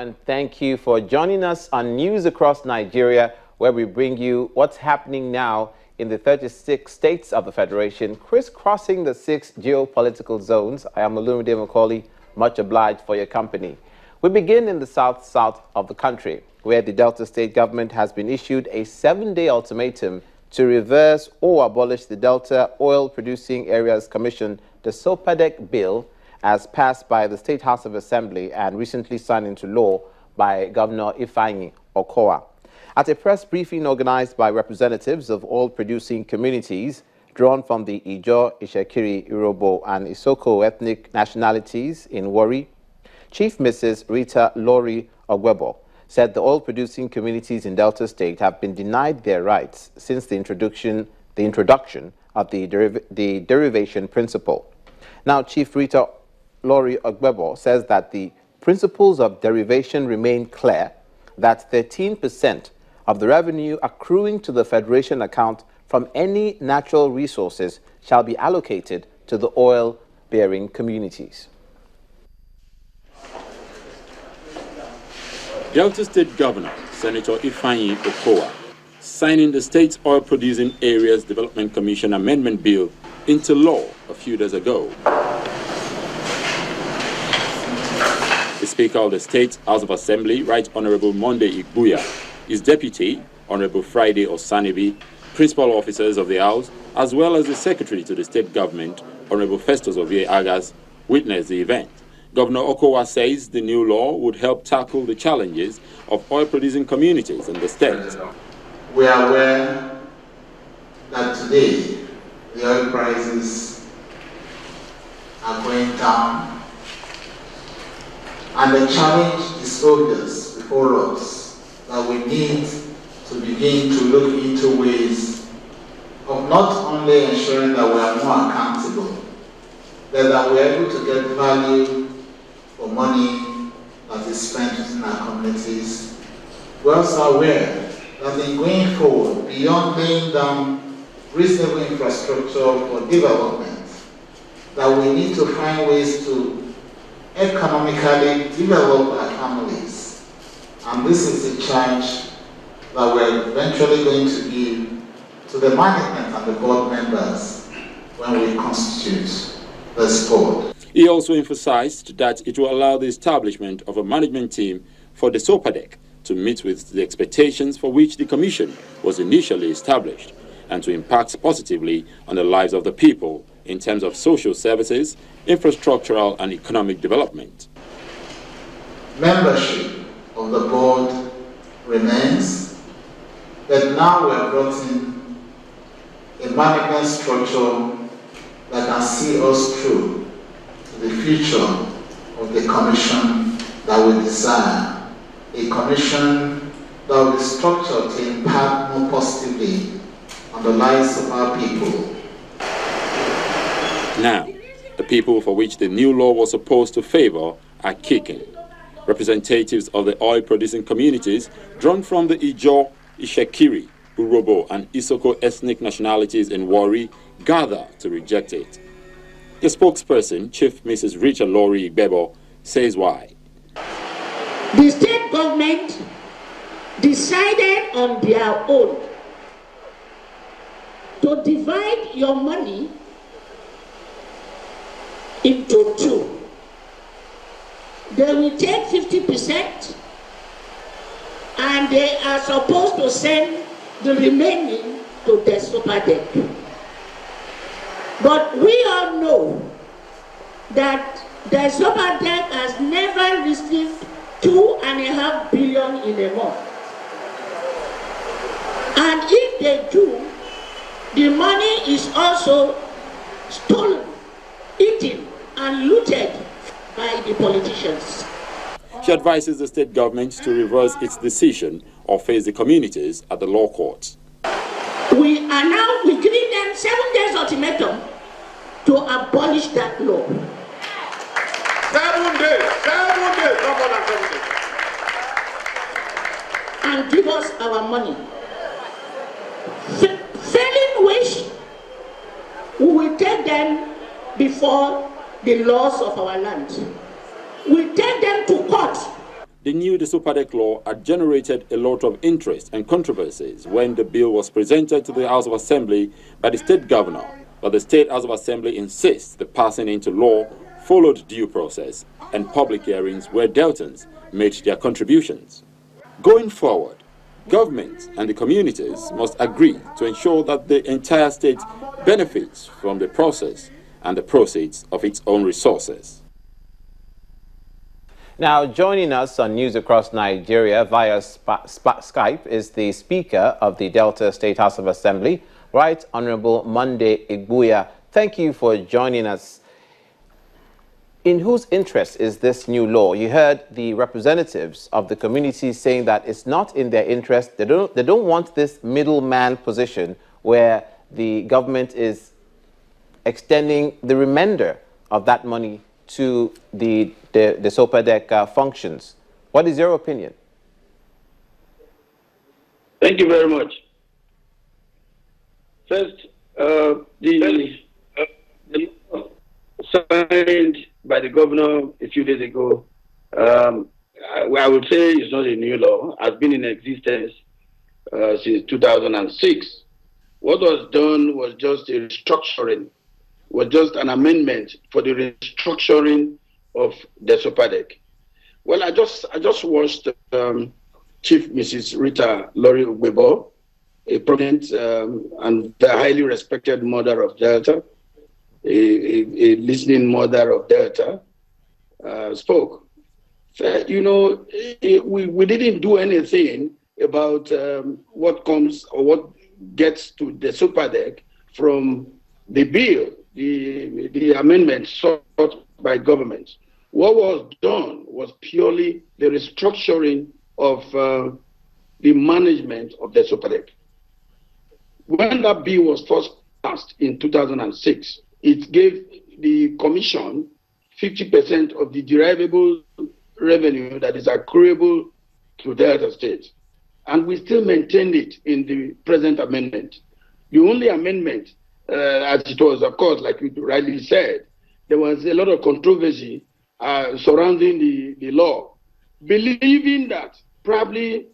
and thank you for joining us on News Across Nigeria, where we bring you what's happening now in the 36 states of the Federation, crisscrossing the 6 geopolitical zones. I am Olumide Macaulay, much obliged for your company. We begin in the south of the country, where the Delta State government has been issued a 7-day ultimatum to reverse or abolish the Delta Oil Producing Areas Commission, the DESOPADEC bill, as passed by the State House of Assembly and recently signed into law by Governor Ifeanyi Okowa. At a press briefing organized by representatives of oil-producing communities drawn from the Ijaw, Ishekiri, Urhobo, and Isoko ethnic nationalities in Warri, Chief Mrs. Rita Lori Ogwebo said the oil-producing communities in Delta State have been denied their rights since the introduction of the derivation principle. Now, Chief Rita Lori Ogwebo says that the principles of derivation remain clear, that 13% of the revenue accruing to the Federation account from any natural resources shall be allocated to the oil-bearing communities. Delta State Governor Senator Ifeanyi Okowa signing the State's Oil Producing Areas Development Commission Amendment Bill into law a few days ago. The Speaker of the State House of Assembly, Right Honorable Monday Igbuya, his deputy, Honorable Friday Osanibi, principal officers of the House, as well as the Secretary to the State Government, Honorable Festus Ovie Agas, witnessed the event. Governor Okowa says the new law would help tackle the challenges of oil-producing communities in the state. We are aware that today the oil prices are going down, and the challenge is obvious before us that we need to begin to look into ways of not only ensuring that we are more accountable, but that we are able to get value for money that is spent within our communities. We are also aware that in going forward, beyond laying down reasonable infrastructure for development, that we need to find ways to economically develop our families. And this is a charge that we're eventually going to give to the management and the board members when we constitute this board. He also emphasized that it will allow the establishment of a management team for the DESOPADEC to meet with the expectations for which the commission was initially established and to impact positively on the lives of the people in terms of social services, infrastructural and economic development. Membership of the board remains, but now we have brought in a management structure that can see us through to the future of the commission that we desire. A commission that will be structured to impact more positively on the lives of our people. Now, the people for which the new law was supposed to favor are kicking. Representatives of the oil-producing communities drawn from the Ijaw, Ishekiri, Urhobo, and Isoko ethnic nationalities in Warri gather to reject it. The spokesperson, Chief Mrs. Rita Lori Ogwebo, says why. The state government decided on their own to divide your money into two. They will take 50% and they are supposed to send the remaining to the DESOPADEC. But we all know that the DESOPADEC has never received 2.5 billion in a month. And if they do, the money is also stolen, eaten, and looted by the politicians. She advises the state government to reverse its decision or face the communities at the law courts. We're giving them 7 days ultimatum to abolish that law. 7 days, no more than 7 days. And give us our money. Failing which, we will take them before the laws of our land. We take them to court. The new DESOPADEC law had generated a lot of interest and controversies when the bill was presented to the House of Assembly by the state governor. But the State House of Assembly insists the passing into law followed due process and public hearings where Deltans made their contributions. Going forward, government and the communities must agree to ensure that the entire state benefits from the process and the proceeds of its own resources. Now, joining us on News Across Nigeria via Skype is the Speaker of the Delta State House of Assembly, Right Honorable Monday Igbuya. Thank you for joining us. In whose interest is this new law? You heard the representatives of the community saying that it's not in their interest. They don't want this middleman position where the government is extending the remainder of that money to the DESOPADEC functions. What is your opinion? Thank you very much. First, the signed by the governor a few days ago, I would say it's not a new law, has been in existence since 2006. What was done was just a restructuring, was just an amendment for the restructuring of DESOPADEC. Well, I just watched Chief Mrs. Rita Lori Ugbebo, a prominent and highly respected mother of Delta, a listening mother of Delta, spoke. Said, you know, we didn't do anything about what comes or what gets to DESOPADEC from the bill, the amendment sought by government. What was done was purely the restructuring of the management of DESOPADEC. When that bill was first passed in 2006, it gave the commission 50% of the derivable revenue that is accruable to Delta State. And we still maintained it in the present amendment. The only amendment, as it was, of course, like you rightly said, there was a lot of controversy surrounding the law, believing that probably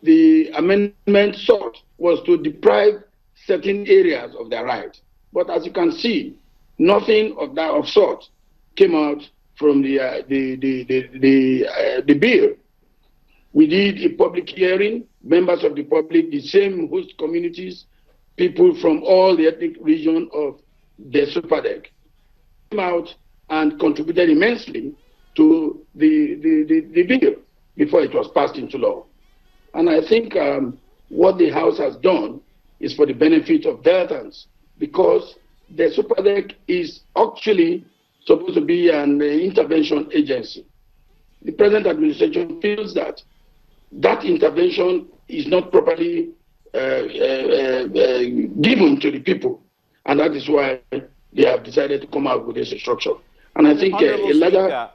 the amendment sought was to deprive certain areas of their right. But as you can see, nothing of that of sort came out from the bill. We did a public hearing, members of the public, the same host communities, people from all the ethnic region of DESOPADEC came out and contributed immensely to the bill before it was passed into law. And I think what the House has done is for the benefit of Deltans, because DESOPADEC is actually supposed to be an intervention agency. The present administration feels that that intervention is not properly given to the people, and that is why they have decided to come out with this structure. And I think a larger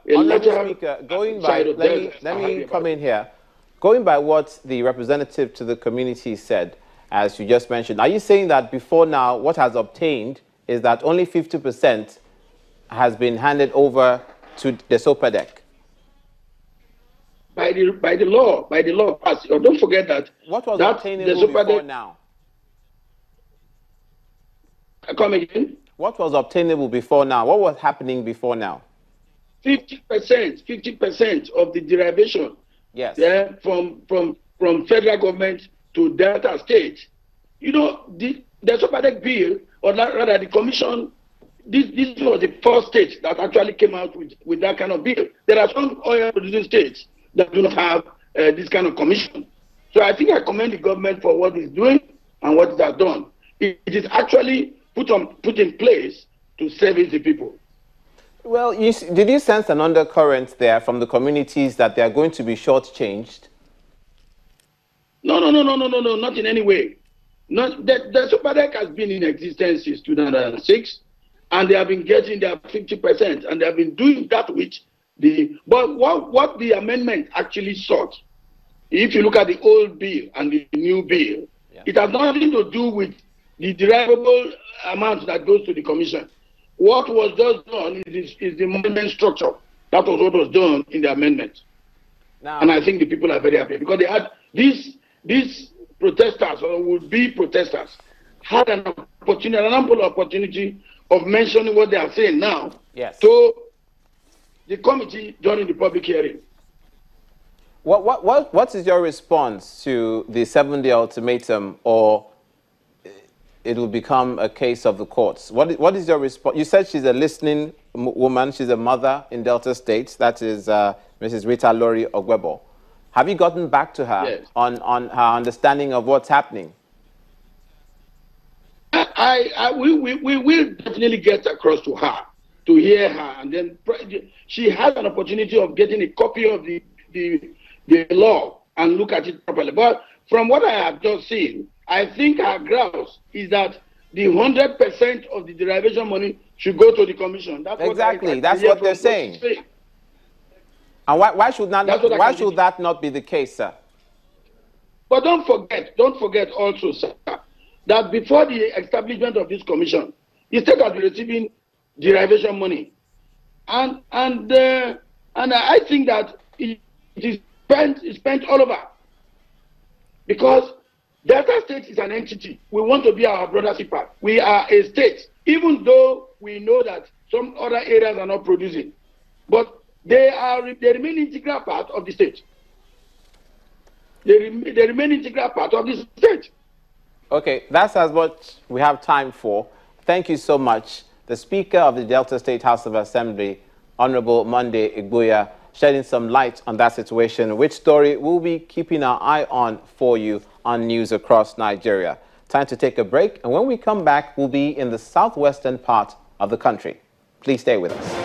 going by, let me come in here. Going by what the representative to the community said, as you just mentioned, are you saying that before now, what has obtained is that only 50% has been handed over to DESOPADEC? By the law passed. Don't forget that. What was obtainable before now? Come again? What was obtainable before now? What was happening before now? 50% of the derivation. Yes. Yeah, from federal government to Delta State. You know, the DESOPADEC bill, or rather the commission, this was the first state that actually came out with that kind of bill. There are some oil producing states that do not have this kind of commission. So I think I commend the government for what it's doing and what it has done. It is actually put in place to service the people. Well, did you sense an undercurrent there from the communities that they are going to be shortchanged? No, not in any way. The DESOPADEC has been in existence since 2006, and they have been getting their 50%, and they have been doing that which but what the amendment actually sought, if you look at the old bill and the new bill, yeah, it has nothing to do with the derivable amount that goes to the commission. What was just done is the amendment structure. That was what was done in the amendment. Now, and I think the people are very happy because they had these protesters or would-be protesters had an opportunity, an ample opportunity of mentioning what they are saying now to the committee during the public hearing. What is your response to the 7-day ultimatum, or it will become a case of the courts? What is your response? You said she's a listening woman. She's a mother in Delta State. That is Mrs. Rita Lori Ogwebo. Have you gotten back to her on her understanding of what's happening? We will definitely get across to her, to hear her, and then she has an opportunity of getting a copy of the law and look at it properly. But from what I have just seen, I think her grounds is that the 100% of the derivation money should go to the commission. That's exactly. That's what they're saying. And why should that not be the case, sir? But don't forget also, sir, that before the establishment of this commission, the state has been receiving derivation money, and I think that it is spent all over, because Delta State is an entity. We want to be our brother keeper. We are a state, even though we know that some other areas are not producing, but they remain integral part of the state. They remain integral part of the state. Okay, that's as much we have time for. Thank you so much. The Speaker of the Delta State House of Assembly, Honorable Monday Igbuya, shedding some light on that situation, which story we'll be keeping our eye on for you on News Across Nigeria. Time to take a break, and when we come back, we'll be in the southwestern part of the country. Please stay with us.